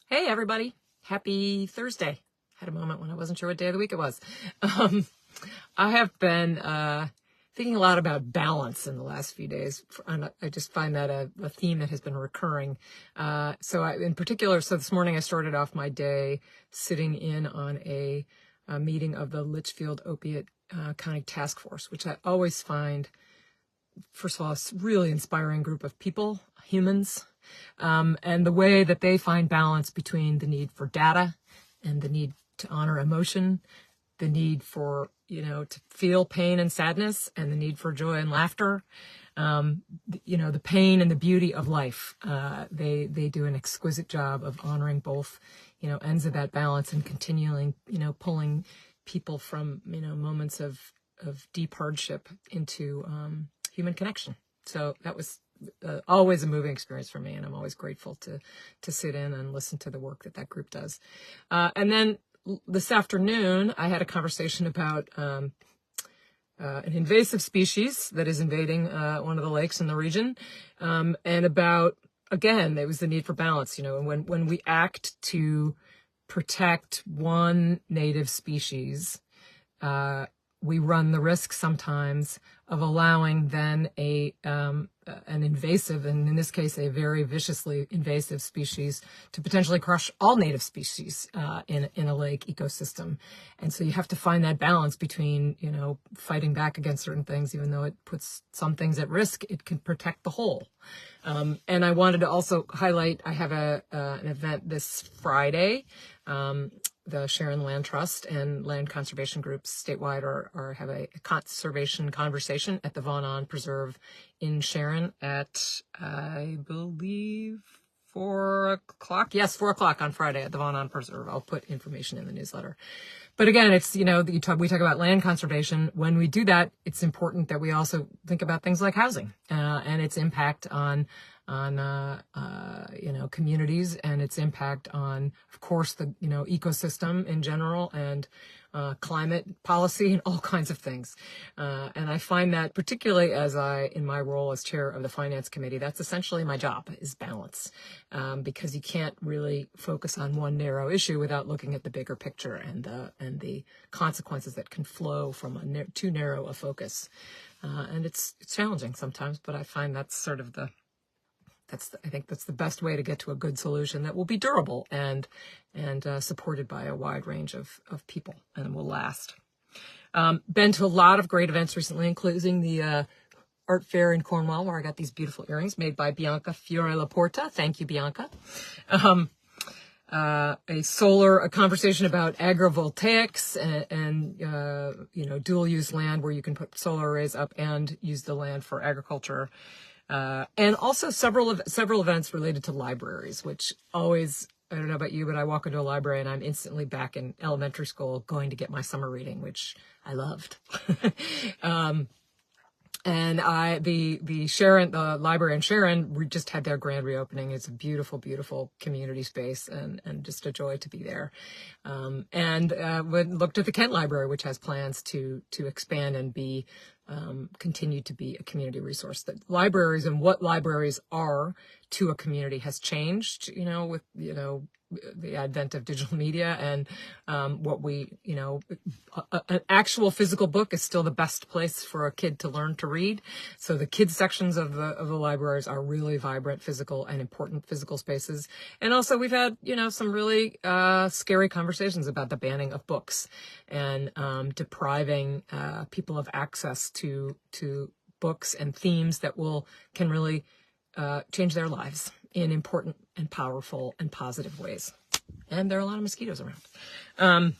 Hey, everybody. Happy Thursday. Had a moment when I wasn't sure what day of the week it was. Um, I have been thinking a lot about balance in the last few days. And I just find that a theme that has been recurring. In particular, this morning I started off my day sitting in on a meeting of the Litchfield Opiate County Task Force, which I always find, first of all, a really inspiring group of people, humans, and the way that they find balance between the need for data and the need to honor emotion, the need for, to feel pain and sadness, and the need for joy and laughter, the pain and the beauty of life. They do an exquisite job of honoring both, ends of that balance and continuing, pulling people from, moments of deep hardship into human connection. So that was always a moving experience for me, and I'm always grateful to sit in and listen to the work that group does. And then this afternoon, I had a conversation about an invasive species that is invading one of the lakes in the region, and about, again, it was the need for balance. When we act to protect one native species, we run the risk sometimes of allowing then an invasive, and in this case, a very viciously invasive species to potentially crush all native species in a lake ecosystem. And so you have to find that balance between, fighting back against certain things, even though it puts some things at risk, it can protect the whole. And I wanted to also highlight, I have an event this Friday. The Sharon Land Trust and land conservation groups statewide have a conservation conversation at the Vaughn On Preserve in Sharon at, I believe, 4 o'clock. Yes, 4 o'clock on Friday at the Vaughn On Preserve. I'll put information in the newsletter. But again, it's, we talk about land conservation. When we do that, it's important that we also think about things like housing, and its impact on communities, and its impact on, of course, the, ecosystem in general, and climate policy and all kinds of things. And I find that particularly in my role as chair of the finance committee, that's essentially my job, is balance. Because you can't really focus on one narrow issue without looking at the bigger picture and the consequences that can flow from too narrow a focus. And it's challenging sometimes, but I find that's sort of I think that's the best way to get to a good solution that will be durable and supported by a wide range of people and will last. Been to a lot of great events recently, including the art fair in Cornwall, where I got these beautiful earrings made by Bianca Fiore Laporta. Thank you, Bianca. A conversation about agrivoltaics and dual use land, where you can put solar arrays up and use the land for agriculture. And also several events related to libraries, which always, I don't know about you, but I walk into a library and I'm instantly back in elementary school going to get my summer reading, which I loved. And the library in Sharon just had their grand reopening. It's a beautiful, beautiful community space, and just a joy to be there. We looked at the Kent Library, which has plans to expand and continue to be a community resource. That libraries and what libraries are to a community has changed, with, the advent of digital media, and an actual physical book is still the best place for a kid to learn to read. So the kids sections of the libraries are really vibrant, physical, and important physical spaces. And also we've had, some really scary conversations about the banning of books and depriving people of access to books and themes that can really change their lives in important and powerful and positive ways. And there are a lot of mosquitoes around.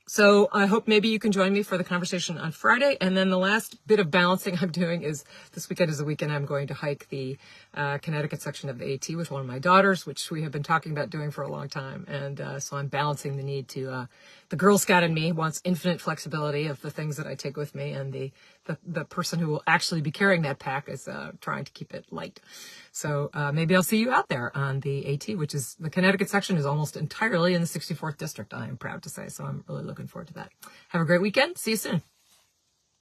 So I hope maybe you can join me for the conversation on Friday. And then the last bit of balancing I'm doing is, this weekend is the weekend I'm going to hike the Connecticut section of the AT with one of my daughters, which we have been talking about doing for a long time. And so I'm balancing the need to, the Girl Scout in me wants infinite flexibility of the things that I take with me, and the person who will actually be carrying that pack is trying to keep it light. So maybe I'll see you out there on the AT, which is, the Connecticut section is almost entirely in the 64th district, I am proud to say. So I'm really looking forward to that. Have a great weekend. See you soon.